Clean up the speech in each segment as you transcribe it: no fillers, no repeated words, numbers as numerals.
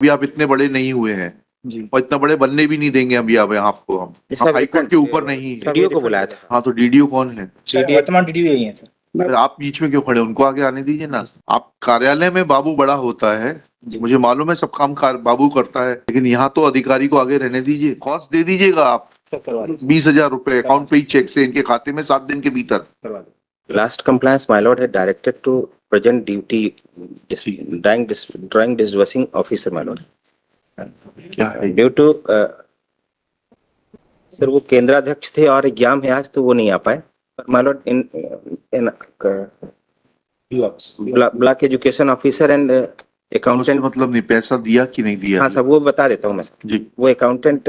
अभी आप इतने बड़े नहीं हुए हैं जी और इतना बड़े बनने भी नहीं देंगे अभी आप आपको हम हाईकोर्ट के ऊपर नहीं है। डीडीओ को बुलाया था। हाँ तो डीडीओ कौन है? सर, वर्तमान डीडीओ यही है सर। फिर आप बीच में क्यों खड़े? उनको आगे आने दीजिए ना। आप कार्यालय में बाबू बड़ा होता है, जी। मुझे मालूम है सब काम बाबू करता है, लेकिन यहाँ तो अधिकारी को आगे रहने दीजिए। कॉस्ट दे दीजिएगा आप सर करवा दो 20,000 रुपए अकाउंट पे ही चेक से इनके खाते में 7 दिन के भीतर। करवा दो। Last compliance, my lord, had directed to present duty drawing disbursing officer, my lord. क्या है? Due to सर वो केंद्राध्यक्ष थे और एग्जाम है आज तो वो नहीं आ पाए। My lord, in block education officer and accountant. मतलब नहीं, पैसा दिया कि नहीं दिया? हाँ सर वो बता देता हूँ मैं सर। जी, वो अकाउंटेंट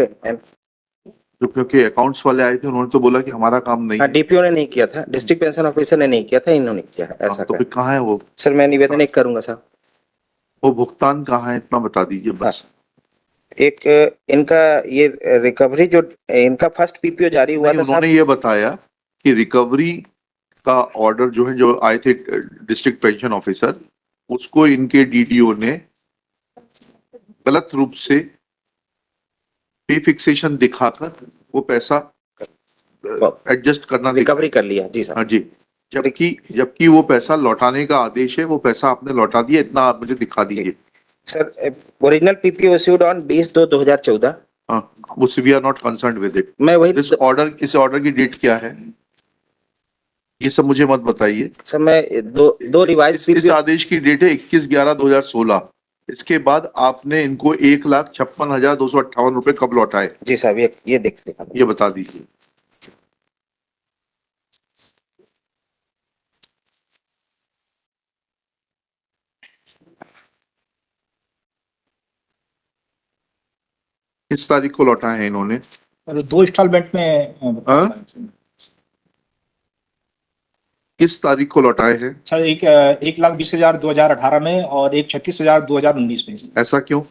जो क्योंकि अकाउंट्स वाले आए थे उन्होंने तो बोला कि हमारा काम नहीं है। डीपीओ ने नहीं किया था, डिस्ट्रिक्ट पेंशन ऑफिसर ने नहीं किया था, इन्होंने किया है ऐसा। तो फिर कहाँ है वो? सर मैं निवेदन एक करूंगा सर। वो भुगतान कहाँ है इतना बता दीजिए बस। एक इनका ये रिकवरी जो इनका फर्स्ट पीपीओ जारी हुआ था, उन्होंने ये बताया कि रिकवरी का ऑर्डर जो है, जो आए थे डिस्ट्रिक्ट पेंशन ऑफिसर, उसको इनके डीडीओ ने गलत रूप से पे फिक्सेशन दिखाकर वो पैसा एडजस्ट करना रिकवरी कर लिया। जी सर। हाँ जी, जबकि वो पैसा लौटाने का आदेश है, वो पैसा आपने लौटा दिया, इतना आप मुझे दिखा दीजिए। Sir original PPO issued on 20/2/2014। हाँ, वो we are not concerned with it. मैं वही इस ऑर्डर की डेट क्या है ये सब मुझे मत बताइए सर। मैं दो रिवाइज इस आदेश की डेट है 21/11/2016। इसके बाद आपने इनको 1,56,258 रुपए कब लौटाए? जी साहब ये दिखा ये बता दीजिए। किस तारीख को लौटाए हैं इन्होंने? सर 2 इंस्टॉलमेंट में किस तारीख को लौटाए हैं? सर 1,20,000 2018 में और 1,36,000 2019 में। ऐसा क्यों?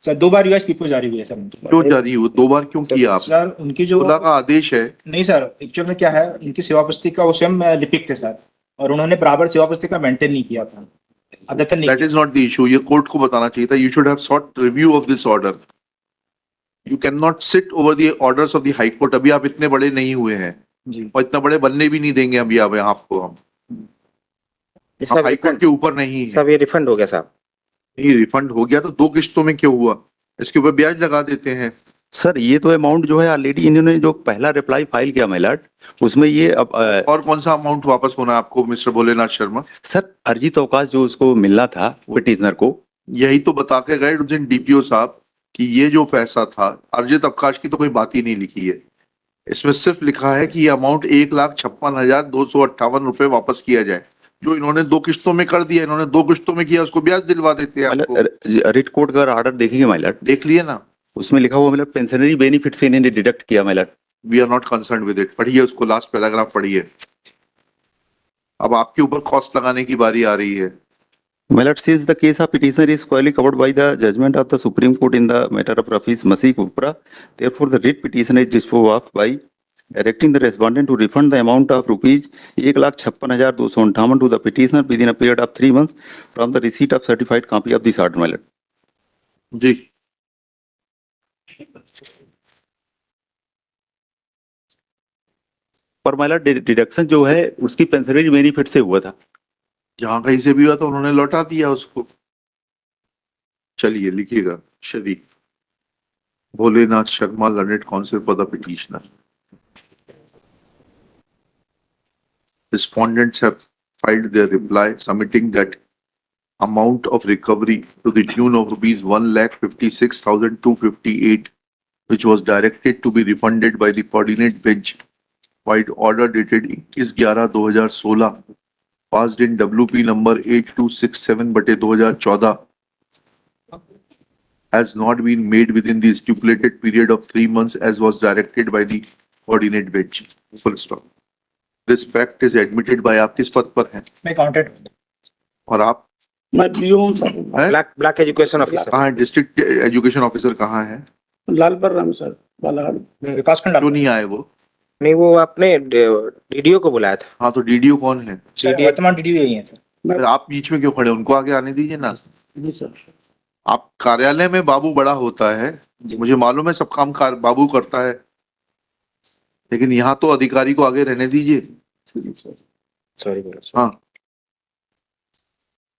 सर 2 बार यूएस पीपीओ जारी हुई है सर। क्यों जारी हुई? 2 बार क्यों किया आप? सर उनकी जो खुला का आदेश है। नहीं सर, एक्चुअल में क्या है, उनकी सेवा पुस्तिका वो स्वयं लिपिक थे सर, और उन्होंने बराबर सेवा पुस्तिका मेंटेन नहीं किया था, अद्यतन नहीं That is not the issue. ये कोर्ट को बताना चाहिए था। You should have sought review of this order. You cannot sit over the orders of the High Court. अभी आप इतने बड़े नहीं हुए हैं जी। और इतना बड़े बनने भी नहीं देंगे अभी आप आपको हम हाई कोर्ट के ऊपर नहीं है। सब ये रिफंड हो गया साहब। ये रिफंड हो गया तो 2 किस्तों में क्यों हुआ? इसके ऊपर ब्याज लगा देते हैं। सर ये तो अमाउंट जो है ऑलरेडी इन्होंने जो पहला रिप्लाई फाइल किया मेलर्ट, उसमें ये अब और कौन सा अमाउंट वापस होना है आपको मिस्टर भोलेनाथ शर्मा? सर अर्जित अवकाश जो उसको मिलना था पिटिशनर को, यही तो बता के गए उस दिन डीपीओ साहब कि ये जो पैसा था अर्जित अवकाश की तो कोई बात ही नहीं लिखी है। इसमें सिर्फ लिखा है कि ये अमाउंट 1,56,258 रुपए वापस किया जाए, जो इन्होंने 2 किस्तों में कर दिया। इन्होंने 2 किस्तों में किया, उसको ब्याज दिलवा देते हैं आपको। रिट कोर्ट का ऑर्डर देखेंगे मेलर्ट, देख लिए ना, उसमें लिखा हुआ मतलब पेंशनरी बेनिफिट से इन्होंने डिडक्ट किया मेलर्ट। We are not concerned with it. पढ़िए उसको, लास्ट पैराग्राफ पढ़िए। अब आपके ऊपर कॉस्ट लगाने की बारी आ रही है। Malad says the case of petitioner is squarely covered by the judgment of the Supreme Court in the matter of Rafiz Masih Kupra. Therefore, the writ petition is disposed of by directing the respondent to refund the amount of rupees 1,56,258 to the petitioner within a period of 3 months from the receipt of certified copy of this order, Malad. जी, पर Malad deduction जो है उसकी pensionary benefit से हुआ था। जहां कहीं से भी हुआ तो उन्होंने लौटा दिया उसको। चलिए लिखिएगा, Shri Bholenath Sharma, learned council for the petitioner. Respondents have filed their reply submitting that amount of recovery to the tune of rupees 1,56,258, which was directed to be refunded by the coordinate bench by order dated 21/11/2016, passed in WP number 8267/2014, has not been made within the stipulated period of 3 months as was directed by the coordinate bench. Full stop. This fact is admitted by आप किस पद पर हैं? मैं accountant. और आप? मैं PO हूँ सर। Block education officer. कहाँ है? डिस्ट्रिक्ट एजुकेशन ऑफिसर कहाँ है? लालपर राम सर, बालाघाट। विकासखंड। क्यों नहीं आए वो? नहीं वो आपने डीडीओ को बुलाया था। हाँ तो डीडीओ कौन है? वर्तमान डीडीओ यही है सर। फिर आप बीच में क्यों खड़े? उनको आगे आने दीजिए ना। जी सर। आप कार्यालय में बाबू बड़ा होता है, मुझे मालूम है सब काम बाबू करता है, लेकिन यहाँ तो अधिकारी को आगे रहने दीजिए। सॉरी बोलो सर। हाँ,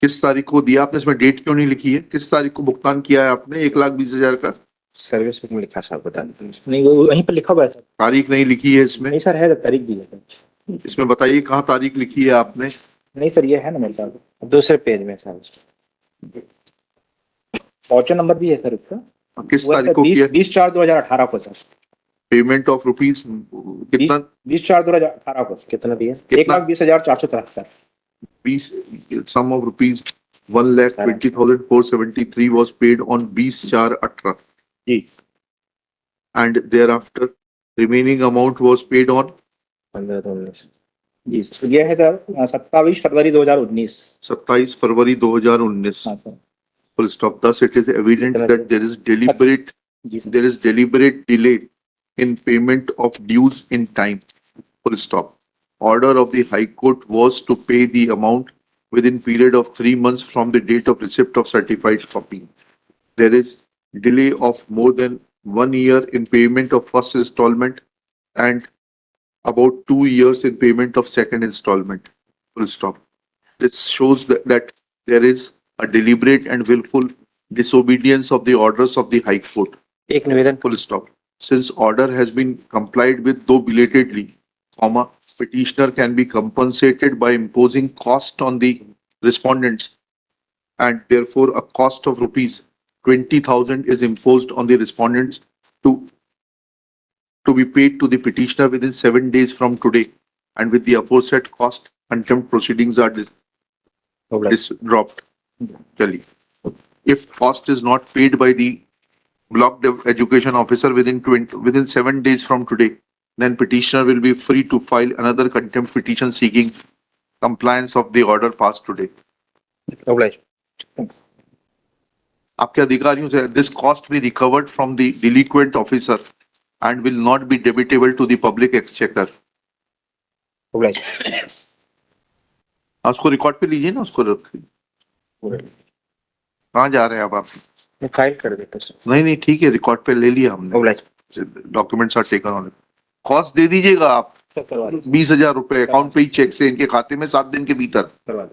किस तारीख को दिया आपने, इसमें डेट क्यों नहीं लिखी है? किस तारीख को भुगतान किया है आपने 1,20,000 का? सर्विस बुक में लिखा साहब, बता दीजिए। नहीं, वो वहीं पर लिखा हुआ है सर। तारीख नहीं लिखी है इसमें? नहीं सर, है तारीख दी है सर। इसमें बताइए कहाँ तारीख लिखी है आपने? नहीं सर, ये है ना मेरे साथ। दूसरे पेज में साहब। वाउचर नंबर भी है सर उसका। किस तारीख को किया? 20/4/2018 को सर। पेमेंट ऑफ रुपीज कितना? 20/4/2018 को सर। कितना दिया? कितना? 1,20,473। 20 sum of rupees 1,20,473 was paid on 20/4/18 जी and thereafter remaining amount was paid on 15-19। जी सर, ये है सर 27 फरवरी 2019। 27 फरवरी 2019। हाँ sir. Full stop. Thus, it is evident that there is deliberate जी sir. delay in payment of dues in time. Full stop. Order of the High Court was to pay the amount within period of 3 months from the date of receipt of certified copy. There is delay of more than 1 year in payment of first installment and about 2 years in payment of second installment. Full stop. This shows that there is a deliberate and willful disobedience of the orders of the High Court. एक निवेदन। Full stop. Since order has been complied with though belatedly, comma, petitioner can be compensated by imposing cost on the respondents and therefore a cost of rupees 20,000 is imposed on the respondents to be paid to the petitioner within 7 days from today, and with the aforesaid cost contempt proceedings are dropped. Chali. If cost is not paid by the block education officer within 7 days from today, then petitioner will be free to file another contempt petition seeking compliance of the order passed today. Oblige। आपके अधिकारियों से this cost be recovered from the delinquent officer and will not be debitable to the public exchequer. Oblige। उसको record पे लीजिए ना, उसको रखिए। कहाँ जा रहे हैं अब आप? मैं फाइल कर देता सर। नहीं ठीक है, रिकॉर्ड पे ले लिया हमने। Oblige। Documents are taken on. Cost दे दीजिएगा आप सर करवा दो। 20,000 रुपए अकाउंट पे ही चेक से इनके खाते में 7 दिन के भीतर। करवा दो।